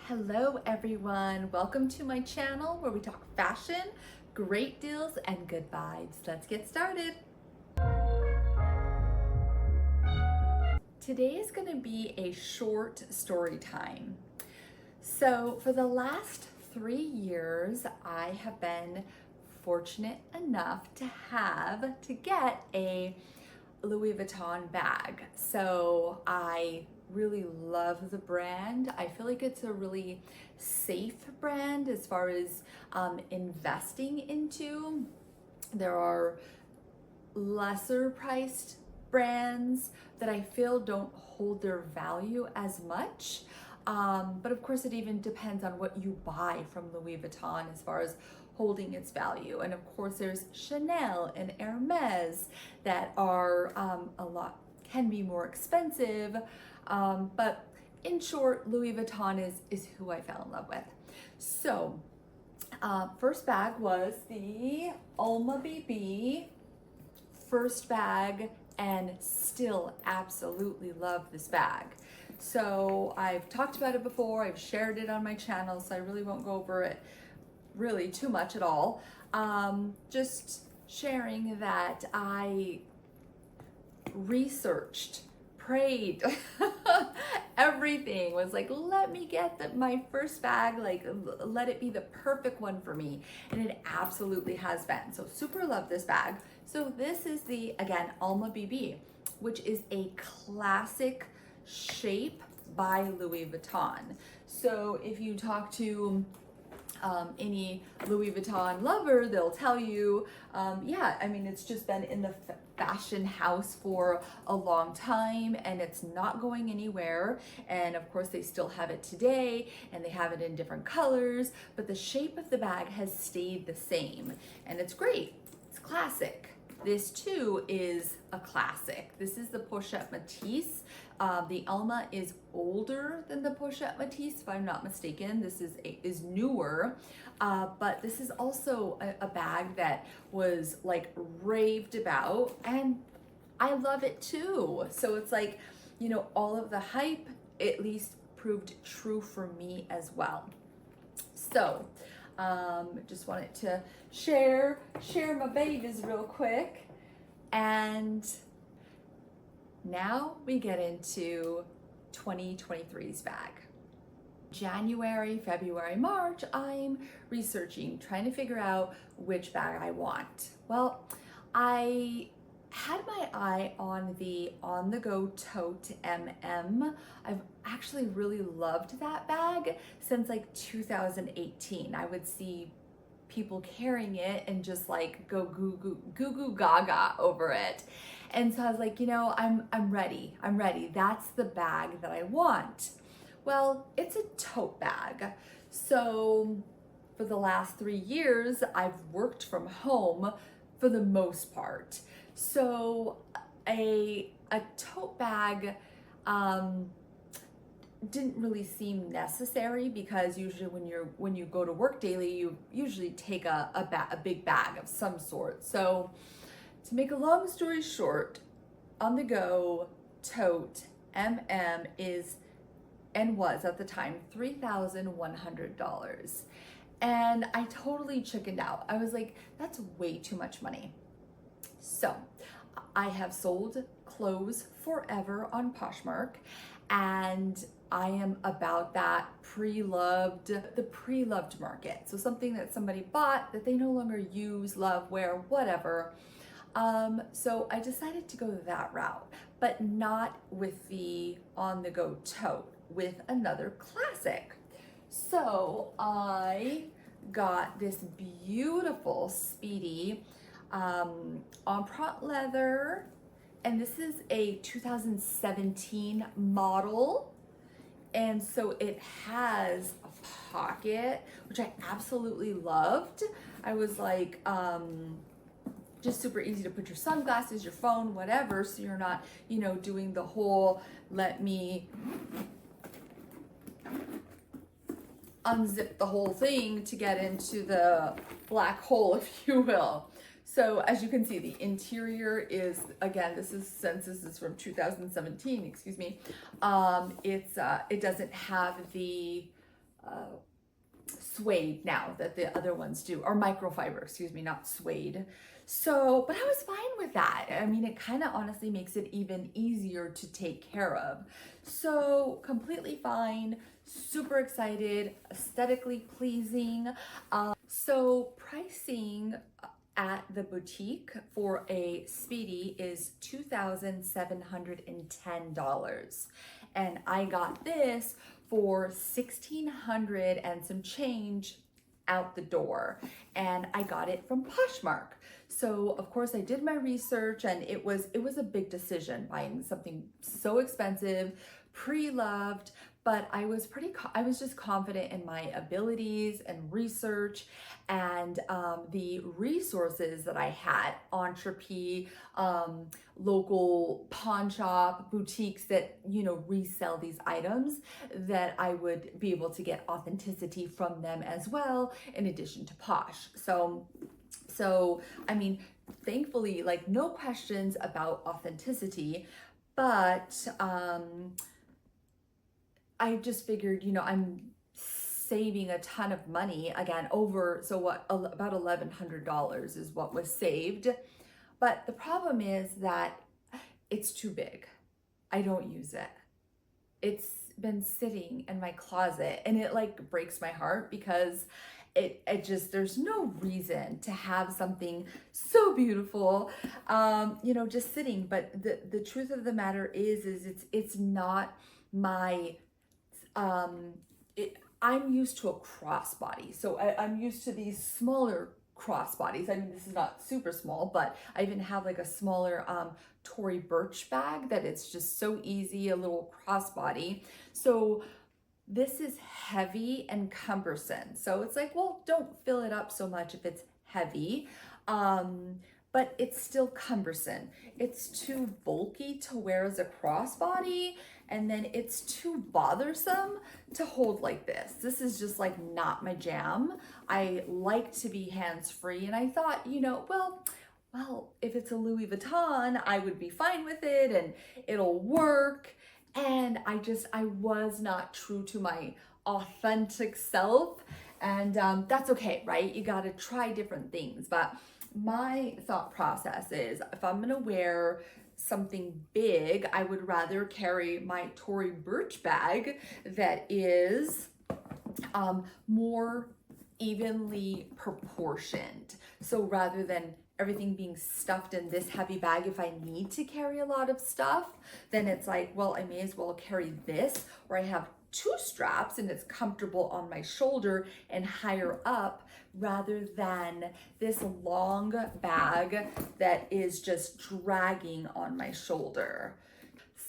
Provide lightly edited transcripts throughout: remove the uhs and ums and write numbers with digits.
Hello everyone, welcome to my channel where we talk fashion, great deals, and good vibes. Let's get started. Today is going to be a short story time. So for the last 3 years, I have been fortunate enough to get a Louis Vuitton bag. So I really love the brand. I feel like it's a really safe brand as far as investing into. There are lesser priced brands that I feel don't hold their value as much. But of course, it even depends on what you buy from Louis Vuitton as far as holding its value. And of course, there's Chanel and Hermes that are can be more expensive. But in short, Louis Vuitton is who I fell in love with. So, first bag was the Alma BB first bag, and still absolutely love this bag. So I've talked about it before, I've shared it on my channel, so I really won't go over it really too much at all. Just sharing that I researched, prayed, everything was like, let me get my first bag, like let it be the perfect one for me. And it absolutely has been. So super love this bag. So this is the, again, Alma BB, which is a classic shape by Louis Vuitton. So if you talk to any Louis Vuitton lover, they'll tell you, yeah, I mean, it's just been in the fashion house for a long time and it's not going anywhere. And of course they still have it today and they have it in different colors, but the shape of the bag has stayed the same and it's great. It's classic. This too is a classic. This is the Pochette Matisse. The Alma is older than the Pochette Matisse, if I'm not mistaken. This is newer, but this is also a bag that was like raved about, and I love it too. So it's like, you know, all of the hype at least proved true for me as well. So just wanted to share my babies real quick. And now we get into 2023's bag. January, February, March, I'm researching, trying to figure out which bag I want. Well, I had my eye on the on-the-go tote MM. I've actually really loved that bag since like 2018. I would see people carrying it and just like go goo goo gaga over it. And so I was like, you know, I'm ready. That's the bag that I want. Well, it's a tote bag. So for the last 3 years, I've worked from home for the most part. So a tote bag didn't really seem necessary because usually when you go to work daily, you usually take a big bag of some sort. So to make a long story short, on the go tote MM is and was at the time $3,100. And I totally chickened out. I was like, that's way too much money. So I have sold clothes forever on Poshmark, and I am about that the pre-loved market. So something that somebody bought that they no longer use, love, wear, whatever. So I decided to go that route, but not with the on-the-go tote, with another classic. So I got this beautiful Speedy empreinte leather, and this is a 2017 model. And so it has a pocket, which I absolutely loved. I was like, just super easy to put your sunglasses, your phone, whatever, so you're not, you know, doing the whole, let me unzip the whole thing to get into the black hole, if you will. So as you can see, the interior is, again, since this is from 2017, excuse me, it doesn't have the suede now that the other ones do, or microfiber, excuse me, not suede. So, but I was fine with that. I mean, it kind of honestly makes it even easier to take care of. So, completely fine, super excited, aesthetically pleasing. So, pricing at the boutique for a Speedy is $2,710. And I got this for $1,600 and some change out the door. And I got it from Poshmark. So of course I did my research, and it was a big decision buying something so expensive, pre-loved, but I was just confident in my abilities and research, and the resources that I had, Entrepreneur, local pawn shop, boutiques that, you know, resell these items, that I would be able to get authenticity from them as well, in addition to Posh. So, I mean, thankfully, like, no questions about authenticity, but I just figured, you know, I'm saving a ton of money again, about $1,100 is what was saved. But the problem is that it's too big. I don't use it. It's been sitting in my closet, and it like breaks my heart because it just, there's no reason to have something so beautiful, you know, just sitting. But the truth of the matter is it's not my, I'm used to a crossbody. So I'm used to these smaller crossbodies. I mean, this is not super small, but I even have like a smaller Tory Burch bag that it's just so easy, a little crossbody. So this is heavy and cumbersome. So it's like, well, don't fill it up so much if it's heavy. But it's still cumbersome. It's too bulky to wear as a crossbody, and then it's too bothersome to hold like this. This is just like not my jam. I like to be hands-free, and I thought, you know, well, if it's a Louis Vuitton, I would be fine with it and it'll work. And I was not true to my authentic self, and that's okay, right? You got to try different things. But my thought process is, if I'm gonna wear something big, I would rather carry my Tory Burch bag that is more evenly proportioned. So rather than everything being stuffed in this heavy bag, if I need to carry a lot of stuff, then it's like, well, I may as well carry this, where I have two straps and it's comfortable on my shoulder and higher up, rather than this long bag that is just dragging on my shoulder.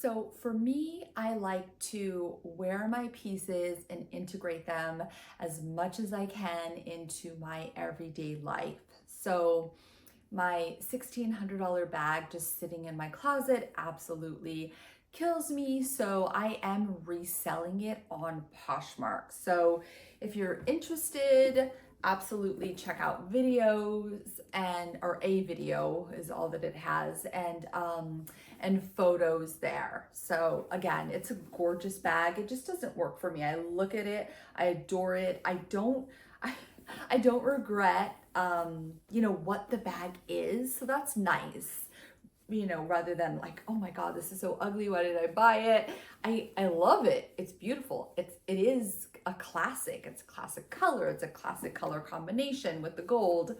So for me, I like to wear my pieces and integrate them as much as I can into my everyday life. So my $1,600 bag just sitting in my closet absolutely kills me. So I am reselling it on Poshmark. So if you're interested, absolutely check out videos, or a video is all that it has, and photos there. So again, it's a gorgeous bag. It just doesn't work for me. I look at it, I adore it. I don't regret, you know, what the bag is. So that's nice, you know, rather than like, oh my God, this is so ugly, why did I buy it? I love it. It's beautiful. It is a classic. It's a classic color. It's a classic color combination with the gold.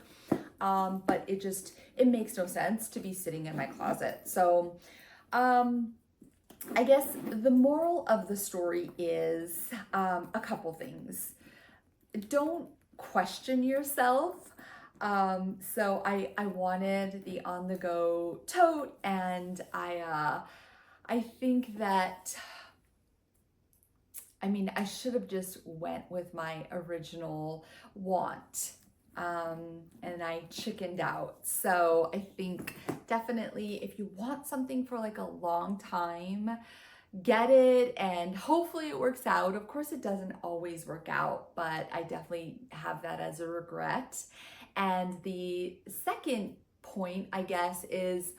But it makes no sense to be sitting in my closet. So, I guess the moral of the story is, a couple things. Don't question yourself. So I wanted the on-the-go tote, and I think that, I mean, I should have just went with my original want, and I chickened out. So I think definitely, if you want something for like a long time, get it, and hopefully it works out. Of course, it doesn't always work out, but I definitely have that as a regret. And the second point, I guess, is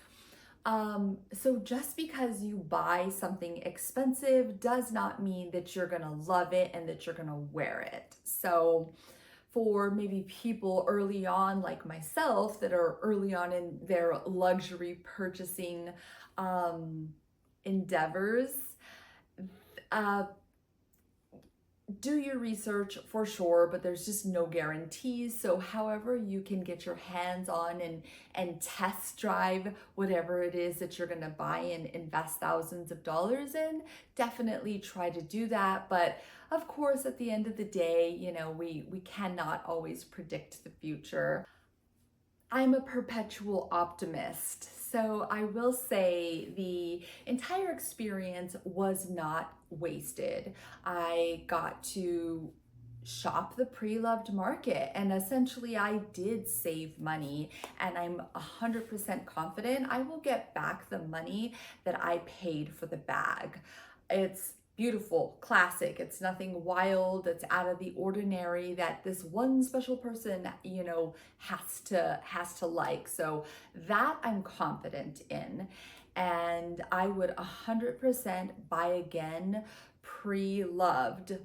So just because you buy something expensive does not mean that you're gonna love it and that you're gonna wear it. So for maybe people early on, like myself, that are early on in their luxury purchasing um, endeavors, uh, do your research for sure, but there's just no guarantees. So however you can get your hands on and test drive whatever it is that you're going to buy and invest thousands of dollars in, definitely try to do that. But of course, at the end of the day, we cannot always predict the future. I'm a perpetual optimist. So I will say the entire experience was not wasted. I got to shop the pre-loved market, and essentially I did save money, and I'm 100% confident I will get back the money that I paid for the bag. It's beautiful, classic. It's nothing wild, it's out of the ordinary that this one special person, has to like. So that I'm confident in. And I would 100% buy again pre-loved.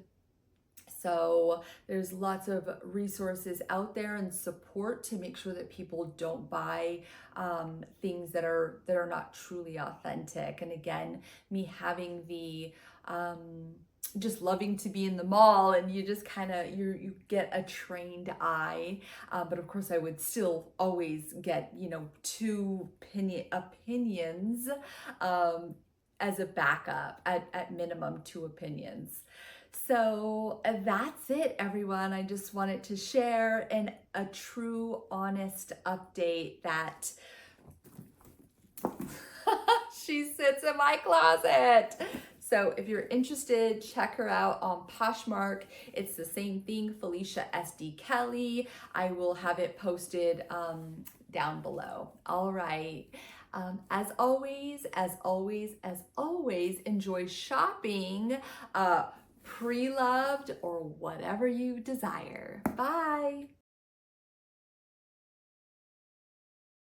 So there's lots of resources out there and support to make sure that people don't buy things that are not truly authentic. And again, me having the just loving to be in the mall, and you just kind of you get a trained eye, but of course I would still always get two opinions as a backup, at minimum two opinions. So that's it, everyone. I just wanted to share a true, honest update that she sits in my closet. So if you're interested, check her out on Poshmark. It's the same thing, Felicia SD Kelly. I will have it posted down below. All right. As always, enjoy shopping. Pre-loved or whatever you desire. Bye.